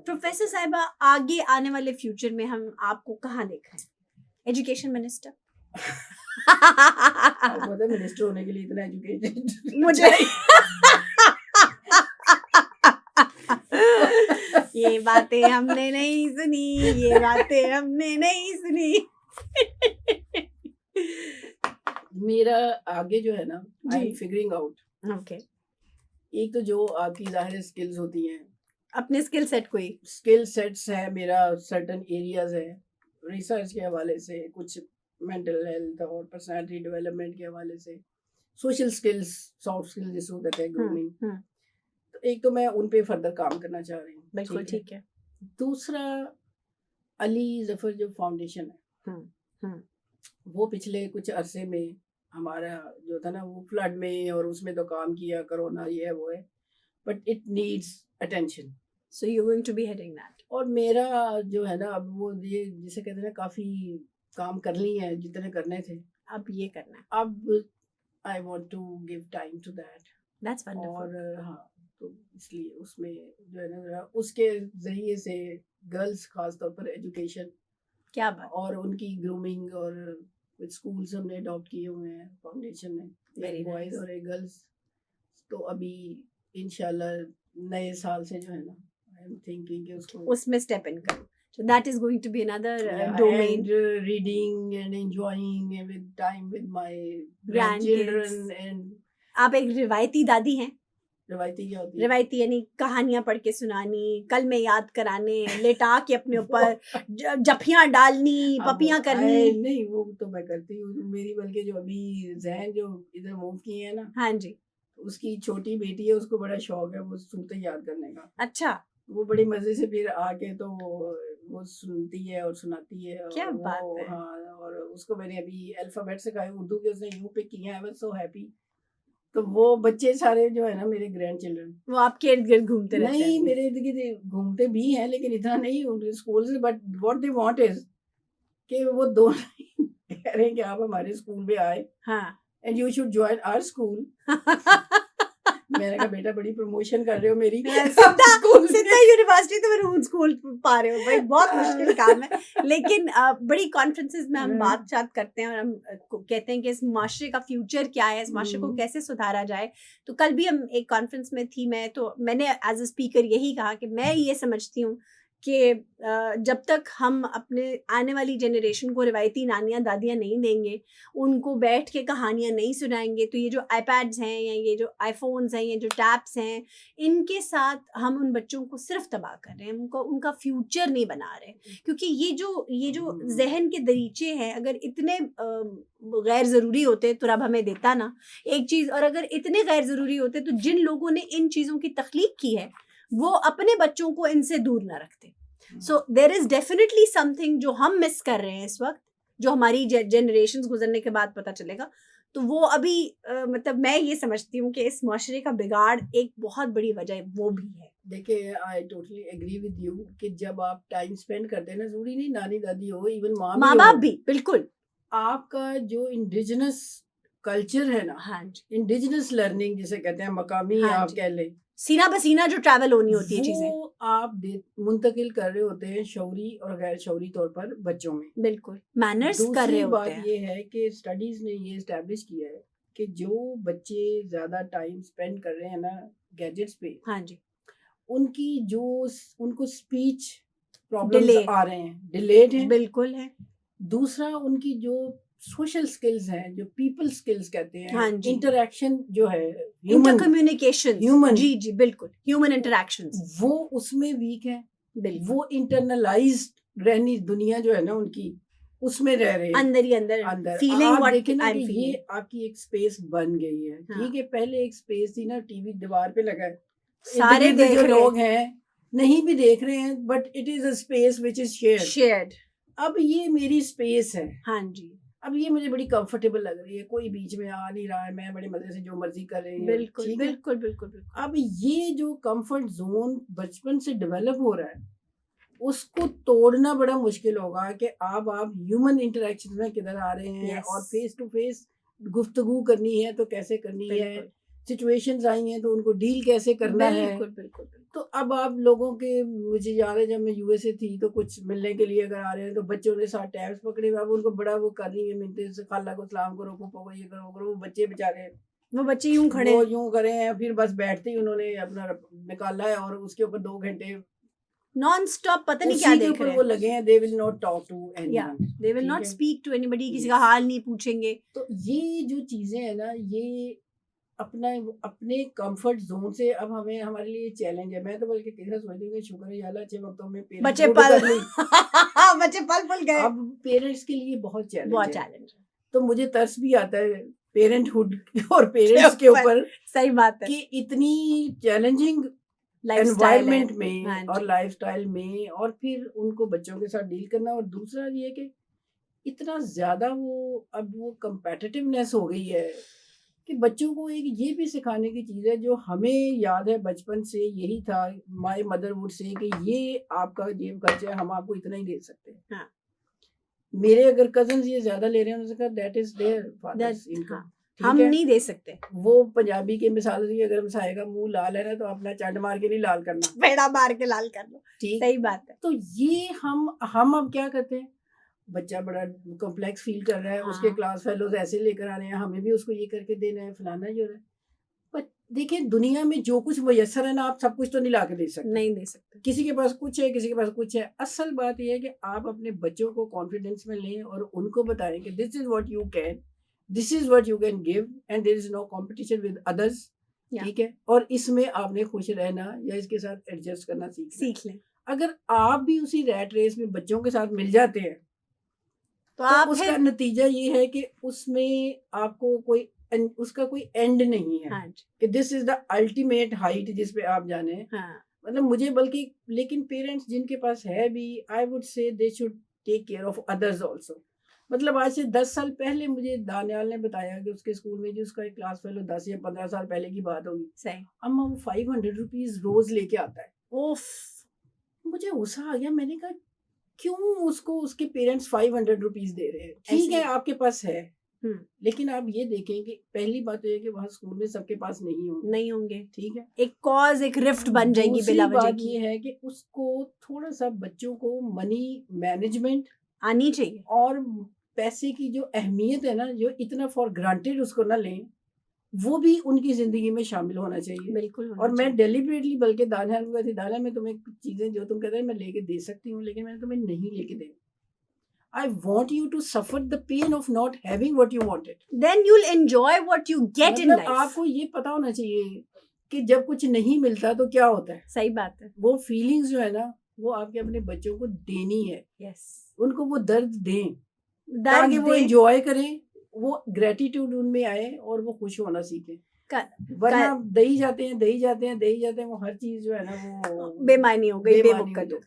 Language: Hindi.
प्रोफेसर साहिबा, आगे आने वाले फ्यूचर में हम आपको कहाँ देख रहे हैं? Education minister? आपको पता है मिनिस्टर होने के लिए इतना एजुकेटेड मुझे ये बातें हमने नहीं सुनी, ये बातें हमने नहीं सुनी। मेरा आगे जो है ना, आई एम जी। Figuring out. ओके, एक तो जो आपकी ज़ाहिर स्किल्स होती हैं, अपने स्किल सेट कोई स्किल सेट्स है, मेरा सर्टन एरियाज है रिसर्च के हवाले से, कुछ मेंटल हेल्थ और पर्सनालिटी डेवलपमेंट के हवाले से, सोशल स्किल्स, सॉफ्ट स्किल्स जिसको कहते हैं, ग्रूमिंग। तो एक तो मैं उन पे फर्दर काम करना चाह रही हूँ। बिल्कुल ठीक है। दूसरा, अली जफर जो फाउंडेशन है, वो पिछले कुछ अरसे में हमारा जो था ना, वो फ्लड में और उसमें तो काम किया, कोरोना ये है वो है, but it needs attention. So you going to be heading that? और मेरा जो है ना, अब वो ये जिसे कहते हैं ना, काफ़ी काम कर ली है जितने करने थे, अब ये करना है। अब I want to give time to that. That's wonderful. और हाँ, तो इसलिए उसमें जो है ना, उसके ज़रिए से गर्ल्स खास तौर पर एजुकेशन, क्या बात। और उनकी ग्रूमिंग, और कुछ स्कूल्स हमने अडॉप्ट किए हुए हैं फाउंडेशन में, Very एक बॉयज nice. और एक गर्ल्स। तो अभी इंशाल्लाह नए साल से जो है ना, आई एम थिंकिंग कि उसको उसमें स्टेप इन करो. So that is going to be another yeah, domain. and reading and enjoying with time with my Grandkids. grandchildren and आप एक रिवायती दादी हैं. रवायती क्या होती है? रिवायती यानी कहानियां पढ़ के सुनानी, कल में याद कराने, लेटा के अपने ऊपर जफियां डालनी, पपियां करनी. नहीं, वो तो मैं करती हूँ मेरी, बल्कि जो अभी जहन जो इधर मूव किए हैं ना, हाँ जी. उसकी छोटी बेटी है, उसको बड़ा शौक है वो सूरतें याद करने का। अच्छा, वो बड़ी मजे से फिर आके तो वो सुनती है और सुनाती है। और क्या बात वो है. हाँ, और उसको मैंने अभी अल्फाबेट सिखाए उर्दू के, उसने यू पिक किया है, मैं सो हैप्पी। तो वो बच्चे सारे जो है ना मेरे ग्रैंड चिल्ड्रन, वो आपके इर्द गिर्द घूमते रहते हैं? नहीं, मेरे इर्द गिर्द घूमते भी हैं, लेकिन इतना नहीं उनके स्कूल से, but what they want is कि वो दो कह रहे हैं कि आप हमारे स्कूल में आए, हाँ. And you should join our school. मैंने कहा बेटा बड़ी प्रमोशन कर रहे हो मेरी सिद्धा यूनिवर्सिटी तो मैं स्कूल पा रहे हो भाई, बहुत मुश्किल काम है। लेकिन बड़ी कॉन्फ्रेंसेस में हम बात करते हैं और हम कहते हैं कि इस माशरे का फ्यूचर क्या है, इस माशरे को कैसे सुधारा जाए। तो कल भी हम एक कॉन्फ्रेंस में थी, मैंने एज अ स्पीकर यही कहा कि मैं ये समझती हूँ कि जब तक हम अपने आने वाली जनरेशन को रिवायती नानियाँ दादियाँ नहीं देंगे, उनको बैठ के कहानियाँ नहीं सुनाएंगे, तो ये जो आईपैड्स हैं या ये जो आईफोन्स हैं, ये जो टैब्स हैं, इनके साथ हम उन बच्चों को सिर्फ तबाह कर रहे हैं, उनका फ्यूचर नहीं बना रहे। क्योंकि ये जो जहन के दरीचे हैं, अगर इतने गैर ज़रूरी होते तो रब हमें देता ना एक चीज़, और अगर इतने गैर ज़रूरी होते तो जिन लोगों ने इन चीज़ों की तख्लीक की है वो अपने बच्चों को इनसे दूर ना रखते। So there is definitely something जो हम मिस कर रहे हैं इस वक्त, जो हमारी जनरेशंस गुजरने के बाद पता चलेगा। तो वो अभी मतलब मैं ये समझती हूँ कि इस माशरे का बिगाड़ एक बहुत बड़ी वजह वो भी है। देखिए, I totally agree with you कि जब आप टाइम स्पेंड करते हैं ना, जरूरी नहीं नानी दादी हो, इवन माँ बाप भी, बिल्कुल, आपका जो इंडिजिनस कल्चर है ना, हाँ जी, इंडिजिनस लर्निंग जिसे कहते हैं, मकामी हाँ आप कह लें, सीना बसीना जो ट्रैवल होनी होती है चीजें, वो आप मुंतकिल कर रहे होते हैं शौरी और गैर शौरी तौर पर बच्चों में। बिल्कुल मैनर्स कर रहे होते हैं। दूसरी बात ये है कि स्टडीज ने ये एस्टैब्लिश किया है कि जो बच्चे ज्यादा टाइम स्पेंड कर रहे हैं ना गैजेट्स पे, हाँ जी, उनकी जो उनको स्पीच प्रॉब्लम्स आ रहे हैं, डिलेड हैं, बिल्कुल है। दूसरा उनकी जो सोशल स्किल्स हैं, जो पीपल स्किल्स कहते हैं, हाँ जी, इंटरेक्शन जो है, इंटर कम्युनिकेशन, ह्यूमन, जी जी बिल्कुल, ह्यूमन इंटरेक्शंस, वो उसमें वीक है। बिल्कुल, वो इंटरनलाइज्ड रहनी दुनिया जो है ना उनकी, उसमें रह रहे हैं अंदर ही अंदर फीलिंग आप व्हाट देखें ना आई कि एम ये फीलिंग। आपकी एक स्पेस बन गई है। हाँ। ठीक है, पहले एक स्पेस थी ना, टीवी दीवार पे लगा है, सारे देख जो रहे लोग हैं नहीं भी देख रहे हैं, but it is a space which is shared. अब ये मेरी स्पेस है। हाँ जी, अब ये मुझे बड़ी कंफर्टेबल लग रही है, कोई बीच में आ नहीं रहा है, मैं बड़े मजे से जो मर्जी कर रही हूँ। बिल्कुल ठीक है? बिल्कुल बिल्कुल बिल्कुल। अब ये जो कंफर्ट जोन बचपन से डेवलप हो रहा है, उसको तोड़ना बड़ा मुश्किल होगा कि आप ह्यूमन इंटरेक्शन में किधर आ रहे हैं, Yes. और फेस टू फेस गुफ्तगू करनी है तो कैसे करनी है, सिचुएशंस आई हैं तो उनको डील कैसे करना है। बिल्कुल बिल्कुल बिल्कुल। तो अब आप लोगों के, मुझे याद है जब मैं यूएसए थी तो कुछ मिलने के लिए अगर आ रहे हैं तो बच्चों ने साथ टैब्स पकड़े हुए, अब उनको बड़ा वो कर रही है मिलते से, खाला को सलाम करो, फूफा को ये करो वो करो, वो बच्चे बेचारे वो बच्चे यूं खड़े वो यूं करे हैं, फिर बस बैठते ही उन्होंने अपना निकाला है और उसके ऊपर 2 घंटे नॉन स्टॉप पता नहीं क्या उसी के देख ऊपर रहे वो हैं। लगे हैं। They will not talk to या एनीवन, दे विल ठीक नॉट है? स्पीक टू एनीबडी, किसी का Yes. हाल नहीं पूछेंगे। तो ये जो चीजें हैं ना, ये अपना अपने कंफर्ट जोन से अब हमें, हमारे लिए चैलेंज है। मैं तो बल्कि कैसा सोचती हूँ कि शुक्र है अल्लाह अच्छे वक्तों में बच्चे पेरेंट्स पल कर ली। बच्चे पल पल गए। अब पेरेंट्स के लिए बहुत चैलेंज बहुत है। चैलेंज है। तो मुझे तरस भी आता है पेरेंटहुड और पेरेंट्स के ऊपर सही बात है। कि इतनी चैलेंजिंग लाइफस्टाइल है। एनवायरनमेंट में हाँ और जी। लाइफस्टाइल में, और फिर उनको बच्चों के साथ डील करना। और दूसरा ये कि इतना ज्यादा वो अब वो कंपेटिटिवनेस हो गई है कि बच्चों को एक ये भी सिखाने की चीज है जो हमें याद है बचपन से यही था, माय मदर वुड से, कि ये आपका जेब खर्च है, हम आपको इतना ही दे सकते हैं। हाँ। मेरे अगर कजन ये ज्यादा ले रहे हैं, उन्होंने कहा दैट इज देयर फादर्स हाँ, इनकम। हम नहीं दे सकते। वो पंजाबी के मिसाल दी, अगर मसाए का मुंह लाल है ना तो अपना चंड मार के नहीं लाल करना, पेड़ा मार के लाल कर लो। ठीक। सही बात है। तो ये हम अब क्या करते हैं, बच्चा बड़ा कॉम्प्लेक्स फील कर रहा है, हाँ। उसके क्लास फेलोज ऐसे लेकर आ रहे हैं, हमें भी उसको ये करके देना है, फलाना ही हो रहा है। पर देखिए दुनिया में जो कुछ मुयस्सर है ना, आप सब कुछ तो नहीं ला के दे सकते। नहीं दे सकते। किसी के पास कुछ है, किसी के पास कुछ है। असल बात यह है कि आप अपने बच्चों को कॉन्फिडेंस में लें और उनको बताएं कि this is what you can, this is what you can give, and there is no competition with others, ठीक है। और इसमें आपने खुश रहना या इसके साथ एडजस्ट करना सीख लें। अगर आप भी उसी रैट रेस में बच्चों के साथ मिल जाते हैं तो आप उसका नतीजा ये है कि उसमें आपको कोई उसका कोई एंड नहीं है। हाँ कि this is the ultimate height जिस पे आप जाने। हाँ। मतलब मुझे बल्कि, लेकिन पेरेंट्स जिनके पास है भी, I would say they should take care of others also. मतलब आज से 10 साल पहले मुझे दानियाल ने बताया कि उसके स्कूल में जो उसका एक क्लास फेलो 10 या 15 साल पहले की बात होगी, सही, अम्मा वो 500 रुपीज रोज लेके आता है। ओफ, मुझे गुस्सा आ गया। मैंने कहा क्यों उसको उसके पेरेंट्स 500 रुपीज दे रहे हैं? ठीक है आपके पास है, लेकिन आप ये देखें कि पहली बात तो ये कि वहाँ स्कूल में सबके पास नहीं होंगे, ठीक है। एक कॉज, एक रिफ्ट बन जाएगी बिला वजह बात की। ये है कि उसको थोड़ा सा बच्चों को मनी मैनेजमेंट आनी चाहिए, और पैसे की जो अहमियत है ना, जो इतना फॉर ग्रांटेड उसको ना लें, वो भी उनकी जिंदगी में शामिल होना चाहिए। बिल्कुल होना और मैं चाहिए। डेलिबरेटली बल्कि दानियाल को कहती, दानियाल मैं तुम्हें कुछ चीजें जो तुम कहते हैं मैं लेके दे सकती हूँ, लेकिन मैंने तुम्हें नहीं लेके दे। I want you to suffer the pain of not having what you wanted. Then you'll enjoy what you get in life. आपको ये पता होना चाहिए कि जब कुछ नहीं मिलता तो क्या होता है। सही बात है। वो फीलिंग्स जो है ना, वो आपके अपने बच्चों को देनी है। Yes. उनको वो दर्द दें ताकि वो एंजॉय करें, वो ग्रेटिट्यूड उनमें आए और वो खुश होना सीखें। वरना दही जाते हैं, वो हर चीज जो है ना वो बेमानी हो गई, बेमुक्कत हो गई।